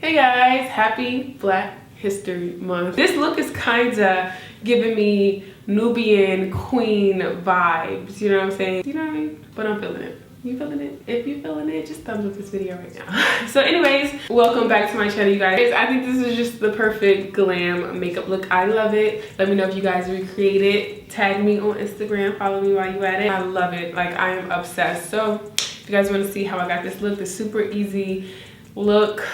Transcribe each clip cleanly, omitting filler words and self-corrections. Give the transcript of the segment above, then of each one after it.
Hey guys, happy Black History Month. This look is kinda giving me Nubian queen vibes, you know what I'm saying? You know what I mean? But I'm feeling it. You feeling it? If you feeling it, just thumbs up this video right now. So anyways, welcome back to my channel, you guys. I think this is just the perfect glam makeup look. I love it. Let me know if you guys recreate it. Tag me on Instagram, follow me while you at it. I love it, like I am obsessed. So if you guys wanna see how I got this look, this super easy look,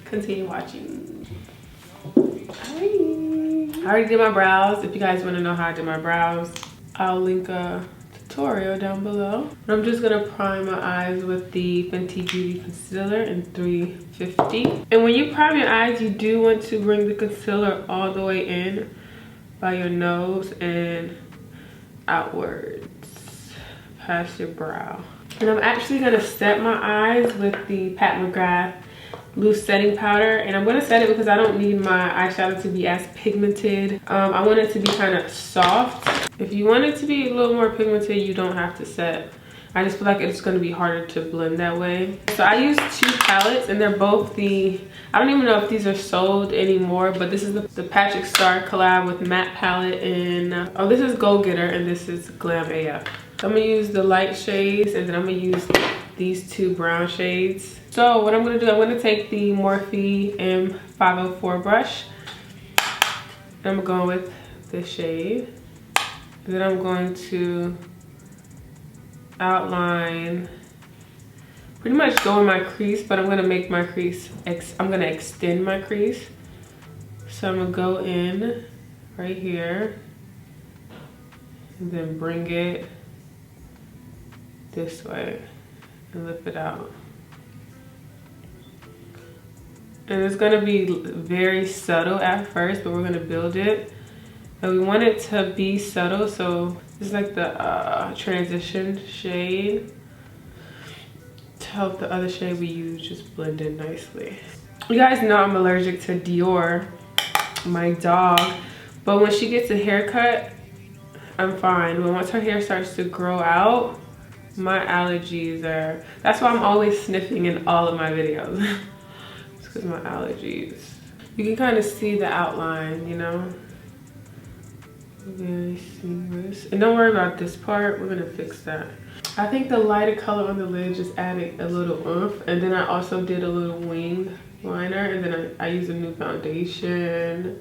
continue watching. I already did my brows. If you guys want to know how I did my brows, I'll link a tutorial down below. I'm just gonna prime my eyes with the Fenty Beauty concealer in 350. And when you prime your eyes, you do want to bring the concealer all the way in by your nose and outwards past your brow. And I'm actually gonna set my eyes with the Pat McGrath loose setting powder, and I'm going to set it because I don't need my eyeshadow to be as pigmented. I want it to be kind of soft. If you want it to be a little more pigmented, you don't have to set. I just feel like it's going to be harder to blend that way. So I use two palettes, and they're both the, I don't even know if these are sold anymore, but this is the Patrick Star collab with matte palette, and oh, this is Go Getter and this is Glam AF. So I'm going to use the light shades, and then I'm going to use these two brown shades. So what I'm going to do, I'm going to take the Morphe M504 brush, and I'm going with this shade, and then I'm going to outline, pretty much go in my crease, but I'm going to make my crease, I'm going to extend my crease. So I'm going to go in right here and then bring it this way and lift it out. And it's gonna be very subtle at first, but we're gonna build it. And we want it to be subtle, so this is like the transition shade to help the other shade we use just blend in nicely. You guys know I'm allergic to Dior, my dog, but when she gets a haircut, I'm fine. But once her hair starts to grow out, my allergies are, that's why I'm always sniffing in all of my videos. Because my allergies. You can kind of see the outline, you know? Very seamless. And don't worry about this part, we're gonna fix that. I think the lighter color on the lid just added a little oomph, and then I also did a little wing liner, and then I used a new foundation.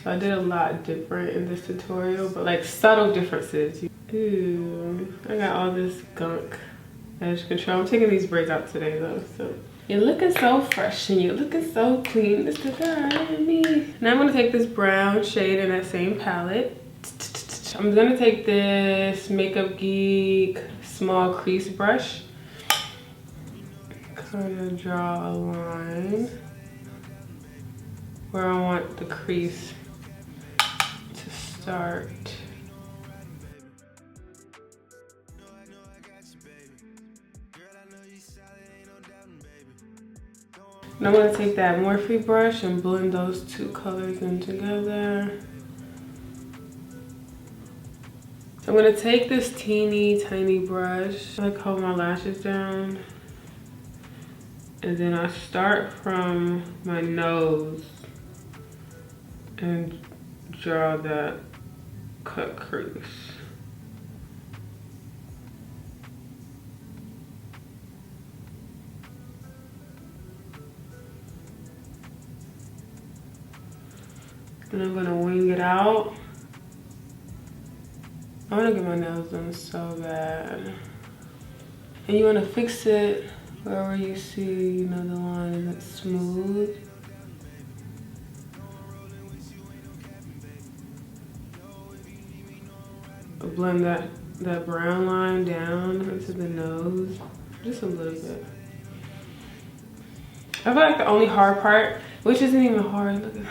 So I did a lot different in this tutorial, but like subtle differences. Ooh, I got all this gunk edge control. I'm taking these braids out today though, so. You're looking so fresh and you're looking so clean. This is me. Now I'm gonna take this brown shade in that same palette. I'm gonna take this Makeup Geek small crease brush. Kind of draw a line where I want the crease to start. And I'm going to take that Morphe brush and blend those two colors in together. So I'm going to take this teeny tiny brush, like hold my lashes down. And then I start from my nose and draw that cut crease. And I'm gonna wing it out. I wanna get my nails done so bad. And you wanna fix it wherever you see, you know, the line that's smooth. Blend that brown line down into the nose, just a little bit. I feel like the only hard part, which isn't even hard, look at,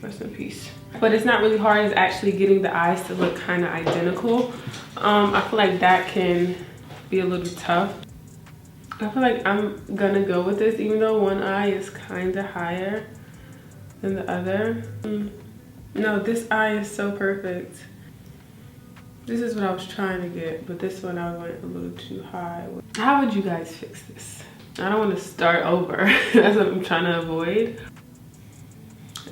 rest in peace. But it's not really hard, is actually getting the eyes to look kind of identical. I feel like that can be a little tough. I feel like I'm gonna go with this, even though one eye is kind of higher than the other. No, this eye is so perfect. This is what I was trying to get, but this one I went a little too high. How would you guys fix this? I don't want to start over. That's what I'm trying to avoid.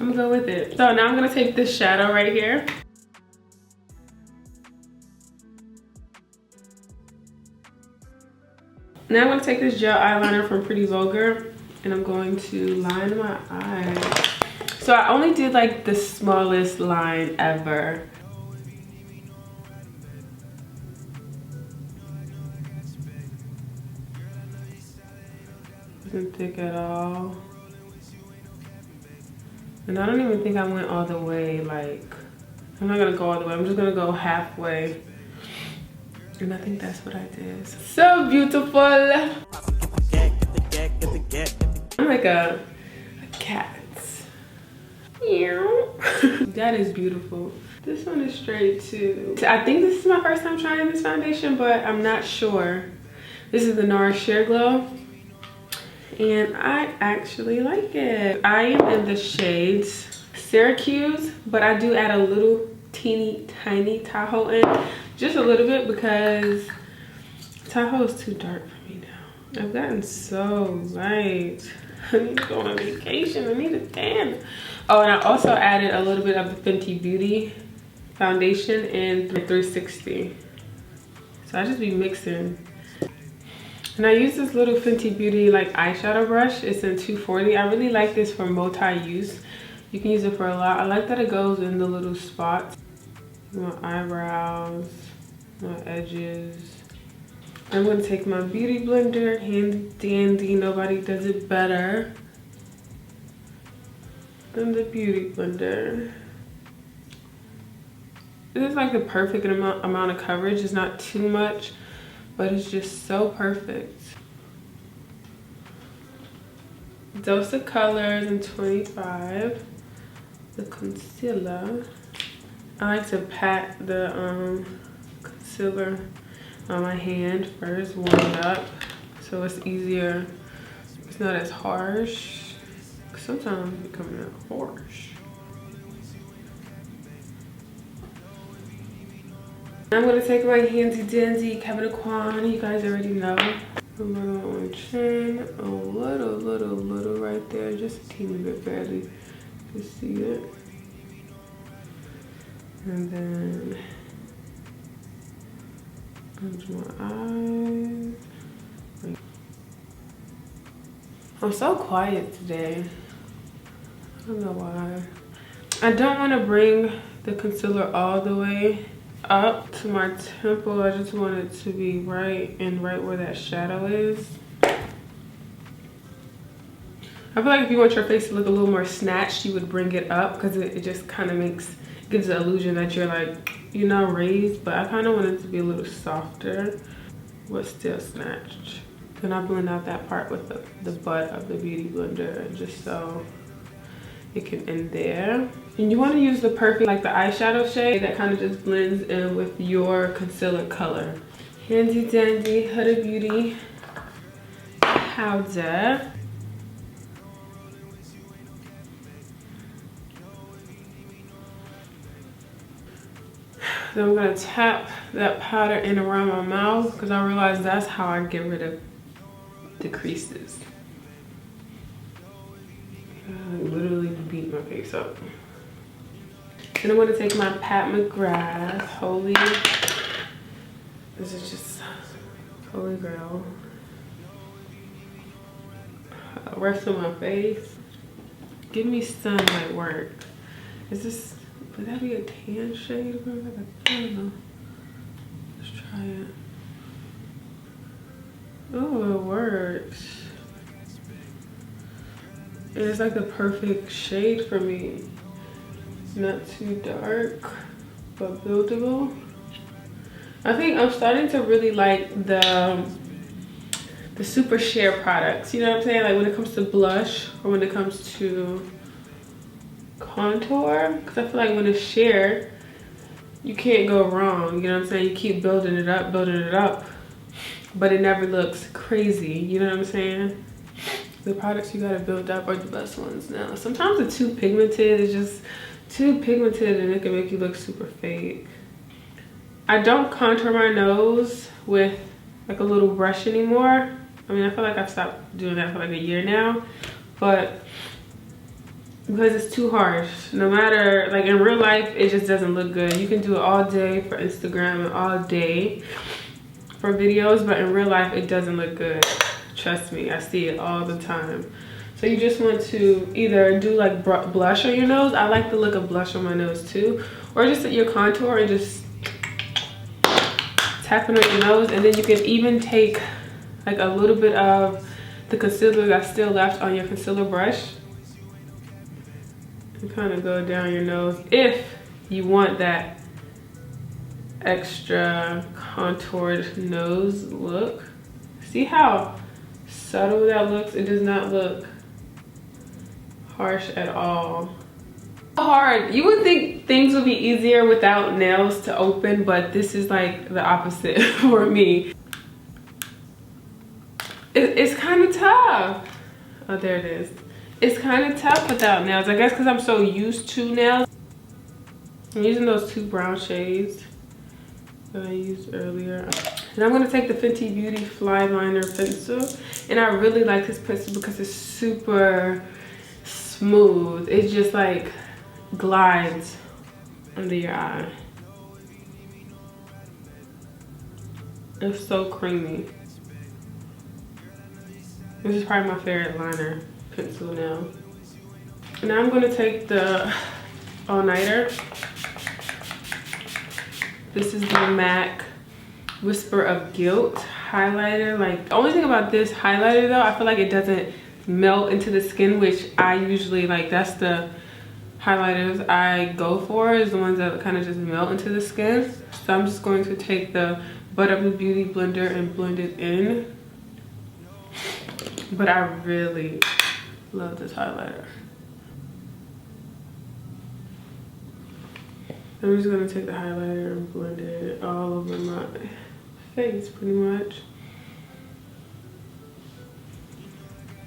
I'm gonna go with it. So now I'm gonna take this shadow right here. Now I'm gonna take this gel eyeliner from Pretty Vulgar and I'm going to line my eyes. So I only did like the smallest line ever. Isn't thick at all. And I don't even think I went all the way, like, I'm not gonna go all the way, I'm just gonna go halfway. And I think that's what I did. So beautiful. I'm like a cat. That is beautiful. This one is straight too. I think this is my first time trying this foundation, but I'm not sure. This is the Nars Sheer Glow. And I actually like it. I am in the shades Syracuse, but I do add a little teeny tiny Tahoe in. Just a little bit because Tahoe is too dark for me now. I've gotten so light. I need to go on vacation. I need a tan. Oh, and I also added a little bit of the Fenty Beauty foundation in 360. So I just be mixing. And I use this little Fenty Beauty like eyeshadow brush. It's in 240. I really like this for multi-use. You can use it for a lot. I like that it goes in the little spots. My eyebrows, my edges. I'm gonna take my beauty blender, handy dandy, nobody does it better than the beauty blender. This is like the perfect amount of coverage. It's not too much, but it's just so perfect. Dose of Colors in 25. The concealer. I like to pat the concealer on my hand first, warm it up, so it's easier. It's not as harsh. Sometimes it's becoming harsh. I'm gonna take my handy dandy Kevyn aucoin. You guys already know. A little on chin, a little right there, just a teeny bit, barely to see it. And then under my eyes. I'm so quiet today. I don't know why. I don't want to bring the concealer all the way up to my temple. I just want it to be right where that shadow is. I feel like if you want your face to look a little more snatched, you would bring it up because it just kind of gives the illusion that you're like, you know, raised, but I kind of want it to be a little softer but still snatched. Then I blend out that part with the butt of the beauty blender just so it can end there. And you want to use the perfect, like the eyeshadow shade that kind of just blends in with your concealer color. Handy dandy Huda Beauty powder. Then I'm gonna tap that powder in around my mouth because I realize that's how I get rid of the creases. I literally beat my face up. Then I'm gonna take my Pat McGrath Holy. This is just Holy Grail. Rest on my face. Give me sunlight work. Is this? Would that be a tan shade? I don't know. Let's try it. Oh, it works. It's like the perfect shade for me. Not too dark, but buildable. I think I'm starting to really like the Super Sheer products. You know what I'm saying? Like when it comes to blush or when it comes to contour, because I feel like when it's sheer, you can't go wrong. You know what I'm saying? You keep building it up, but it never looks crazy. You know what I'm saying? The products you gotta build up are the best ones now. Sometimes it's too pigmented. It's just too pigmented and it can make you look super fake. I don't contour my nose with like a little brush anymore. I mean, I feel like I've stopped doing that for like a year now, but because it's too harsh. No matter, like in real life, it just doesn't look good. You can do it all day for Instagram and all day for videos, but in real life, it doesn't look good. Trust me, I see it all the time. So you just want to either do like blush on your nose. I like the look of blush on my nose too. Or just at your contour and just tap it on your nose. And then you can even take like a little bit of the concealer that's still left on your concealer brush and kind of go down your nose if you want that extra contoured nose look. See how subtle that looks? It does not look harsh at all. Hard. You would think things would be easier without nails to open, but this is like the opposite for me. It's kind of tough. Oh, there it is. It's kind of tough without nails. I guess because I'm so used to nails. I'm using those 2 brown shades that I used earlier. And I'm gonna take the Fenty Beauty Fly Liner pencil. And I really like this pencil because it's super smooth. It just like glides under your eye. It's so creamy. This is probably my favorite liner pencil now. And now I'm gonna take the All Nighter. This is the MAC Whisper of Guilt highlighter. Like, the only thing about this highlighter though, I feel like it doesn't melt into the skin, which I usually like. That's the highlighters I go for, is the ones that kind of just melt into the skin. So I'm just going to take the Butter Blue Beauty blender and blend it in. But I really love this highlighter. I'm just gonna take the highlighter and blend it all over my face pretty much.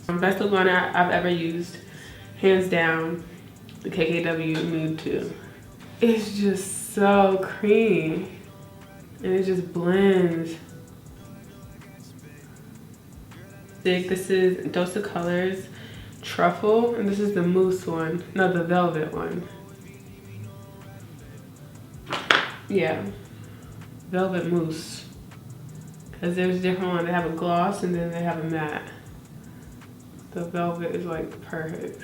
Best lip liner I've ever used, hands down, the KKW Nude 2. It's just so creamy and it just blends. This is Dose of Colors Truffle, and this is the mousse one, no, the velvet one. Yeah, velvet mousse, because there's different ones. They have a gloss and then they have a matte. The velvet is like perfect.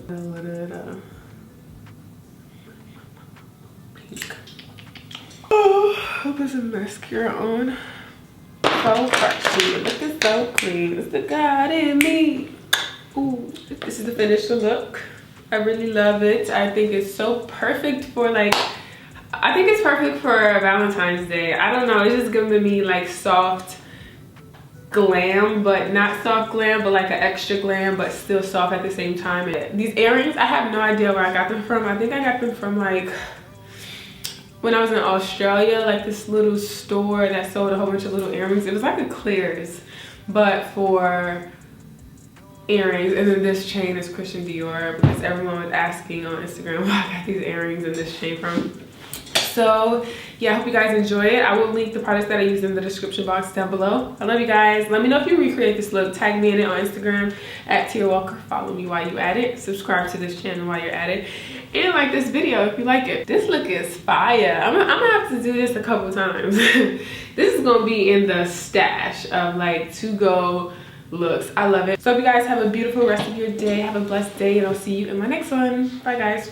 A little pink. Oh, I'll put some mascara on. So fresh, looking so clean. It's the God in me. Ooh, this is the finished look. I really love it. I think it's so perfect for like, I think it's perfect for Valentine's Day. I don't know, it's just giving me like soft glam, but not soft glam, but like an extra glam, but still soft at the same time. And these earrings, I have no idea where I got them from. I think I got them from like when I was in Australia, like this little store that sold a whole bunch of little earrings. It was like a Claire's, but for earrings. And then this chain is Christian Dior, because everyone was asking on Instagram where I got these earrings and this chain from. So yeah, I hope you guys enjoy it. I will link the products that I used in the description box down below. I love you guys. Let me know if you recreate this look. Tag me in it on Instagram at Teaira Walker. Follow me while you at it. Subscribe to this channel while you're at it. And like this video if you like it. This look is fire. I'm gonna have to do this a couple times. This is gonna be in the stash of like to-go looks. I love it. So hope you guys have a beautiful rest of your day. Have a blessed day, and I'll see you in my next one. Bye guys.